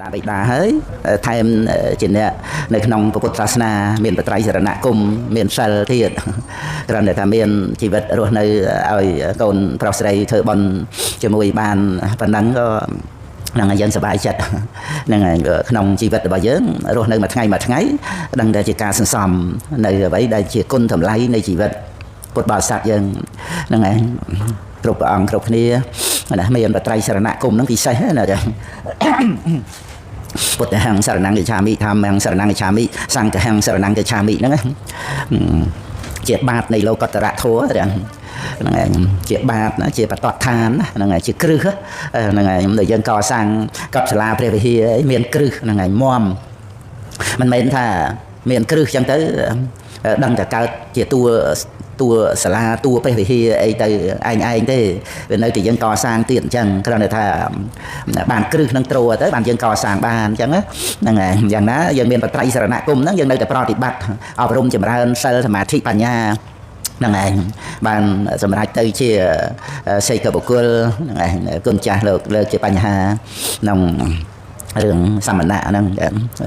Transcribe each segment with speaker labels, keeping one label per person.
Speaker 1: đã bị đá hơi thêm chuyện nàyในក្នុងពុទ្ធសាសនាមានបត្រៃសរណគមមានសិលទៀតគ្រាន់តែថាមានជីវិតរស់នៅឲ្យកូនប្រុសស្រីធ្វើបន់ជាមួយបានប៉ុណ្ណឹងក៏នឹងយើងសប្បាយចិត្តនឹងក្នុងជីវិតរបស់យើងរស់នៅមួយថ្ងៃដឹងតែជាការសន្សំនៅអ្វីដែលជាគុណតម្លៃនៃជីវិតពុទ្ធបរិស័ទយើងហ្នឹងឯងគ្រប់អង្គគ្រប់គ្នាណាមានបត្រៃសរណគមនឹងពិសេសណាចាពុទ្ធហង្សរណង្កច្ឆាមិធម្មហង្សរណង្កច្ឆាមិសង្ឃហង្សរណង្កច្ឆាមិហ្នឹងជាបាតនៃលោកតរធម៌ហ្នឹងឯងជាបាតណាជាបតតឋានហ្នឹងឯងជាគ្រឹះហ្នឹងឯងដែលយើងកសាងកັບសាលាព្រះវិហារឯងមានគ្រឹះហ្នឹងឯងមមមិនមែនថាមានគ្រឹះចឹងទៅដឹងតែកើតជាតួសាលាតួព្រះវិហារអីទៅឯងទេវានៅតែយើងកសាងទៀតអញ្ចឹងគ្រាន់តែថាបានគ្រឹះនឹងត្រួតទៅបានយើងកសាងបានអញ្ចឹងហ្នឹងហើយយ៉ាងណាយើងមានបត្រៃសរណគមហ្នឹងយើងនៅតែប្រតិបត្តិអប់រំចម្រើនសិលសមាធិបញ្ញាហ្នឹងឯងបានសម្រេចទៅជាសេចក្ដីបុគ្គលហ្នឹងឯងគុណចាស់លើកជាបញ្ហាក្នុងរឿងសមណៈហ្នឹង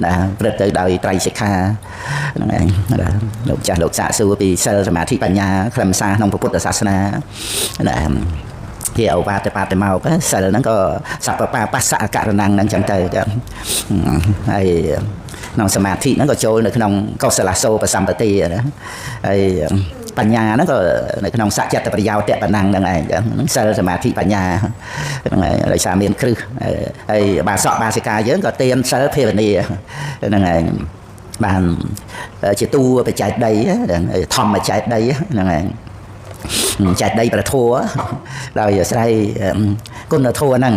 Speaker 1: ណាព្រឹត្តទៅដោយត្រៃសិក្ខាហ្នឹងឯងលោកចាស់លោកសាកសួរពីសិលសមាធិបញ្ញាខ្លឹមសារក្នុងពុទ្ធសាសនាណាជាអវាទបាតមកសិលហ្នឹងក៏សពបាបស្សៈករណហ្នឹងចឹងទៅហើយក្នុងសមាធិហ្នឹងក៏ចូលនៅក្នុងកុសលសោបសម្បទាណាហើយបញ្ញាហ្នឹងក៏នៅក្នុងសច្ចតប្រយោជន៍តបណੰហ្នឹងឯងហ្នឹងសិលសមាធិបញ្ញាហ្នឹងឯងដោយសារមានគ្រឹះហើយបាសកបាសិកាយើងក៏ទានសិលភាវនាហ្នឹងឯងបានជាតួបច្ចេកដីធម្មចេតដីហ្នឹងឯងចេតដីប្រធัวដោយអាស្រ័យគុណធម៌ហ្នឹង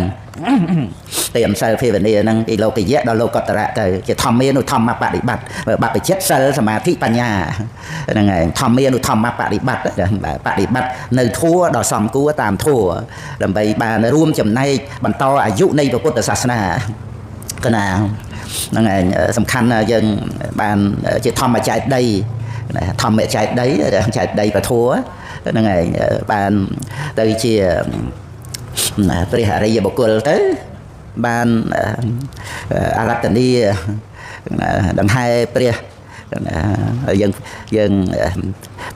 Speaker 1: ទានសិលភាវនាហ្នឹងពីលោកយៈដល់លោកតរៈទៅជាធម្មានុធម្មបដិបត្តិបព្វជិតសិលសមាធិបញ្ញាហ្នឹងឯងធម្មានុធម្មបដិបត្តិបដិបត្តិនៅធัวដល់សំគួរតាមធัวដើម្បីបានរួមចំណែកបន្តអាយុនៃពុទ្ធសាសនាកណាហ្នឹងឯងសំខាន់យើងបានជាធម្មចេតដីធម្មចេតដីចេតដីពធัวហ្នឹងឯងបានទៅជាព្រះអរិយបុគ្គលទៅបានអរតនីដង្ហែព្រះយើង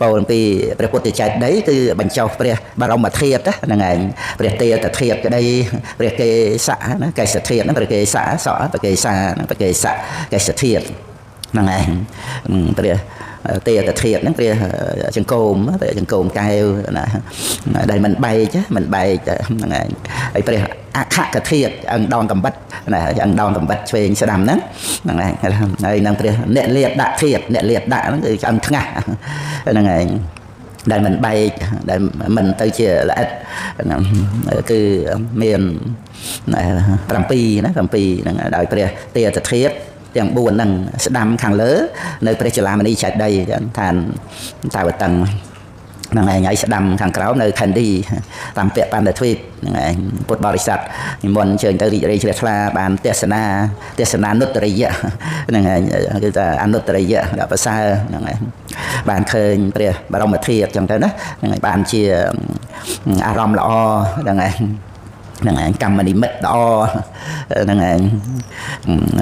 Speaker 1: ពោលពីព្រះពុទ្ធចេតដីគឺបញ្ចុះព្រះបរមធាតុហ្នឹងឯងព្រះទេតធាតុក្តីព្រះកេសៈណាកេសធាតុហ្នឹងព្រះកេសៈសក់ព្រះកេសាព្រះកេសៈកេសធាតុហ្នឹងឯងព្រះទេតធាតុហ្នឹងព្រះចង្គមកែវណាដែលមិនបែកហ្នឹងឯងហើយព្រះអខកធាតុអង្គដងកំបិតណាអង្គដងកំបិតឆ្វេងស្ដាំហ្នឹងឯងហើយនឹងព្រះអ្នកលាតដាក់ធាតុអ្នកលាតដាក់ហ្នឹងគឺឆ្អឹងថ្ងាសហ្នឹងឯងដែលមិនបែកដែលមិនទៅជាល្អិតគឺមាន7ហ្នឹងដោយព្រះទេតធាតុទាំង4ហ្នឹងស្ដាំខាងលើនៅព្រះចលាមនីចេតដីឋានតាវតឹងហ្នឹងឯងហើយស្ដាំខាងក្រោមនៅខណ្ឌីតាមពាក្យបណ្ឌទ្វីបហ្នឹងឯងពុទ្ធបរិស័ទនិមន្តអញ្ជើញទៅរីករាយជ្រះថ្លាបានទេសនានុត្តរិយៈហ្នឹងឯងគឺថាអនុត្តរិយៈដល់ប្រសើរហ្នឹងឯងបានឃើញព្រះបរមធាតុអញ្ចឹងទៅណាហ្នឹងឯងបានជាអារម្មណ៍ល្អហ្នឹងឯងហ្នឹងឯងកម្មនិមិត្តល្អហ្នឹងឯង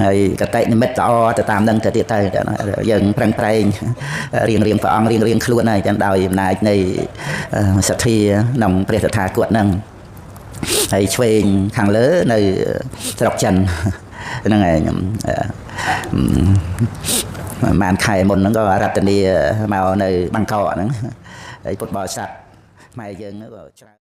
Speaker 1: ហើយកតេនិមិត្តល្អទៅតាមនឹងទៅទៀតទៅយើងប្រឹងប្រែងរៀងព្រះអង្គរៀងខ្លួនហើយចឹងដោយអំណាចនៃសទ្ធាក្នុងព្រះតថាគតហ្នឹងហើយឆ្វេងខាងលើនៅស្រុកចិនហ្នឹងឯងប្រហែលខែមុនហ្នឹងក៏រតនីមកនៅបាងកកហ្នឹងហើយពុទ្ធបរិស័ទខ្មែរយើងក៏ច្រើន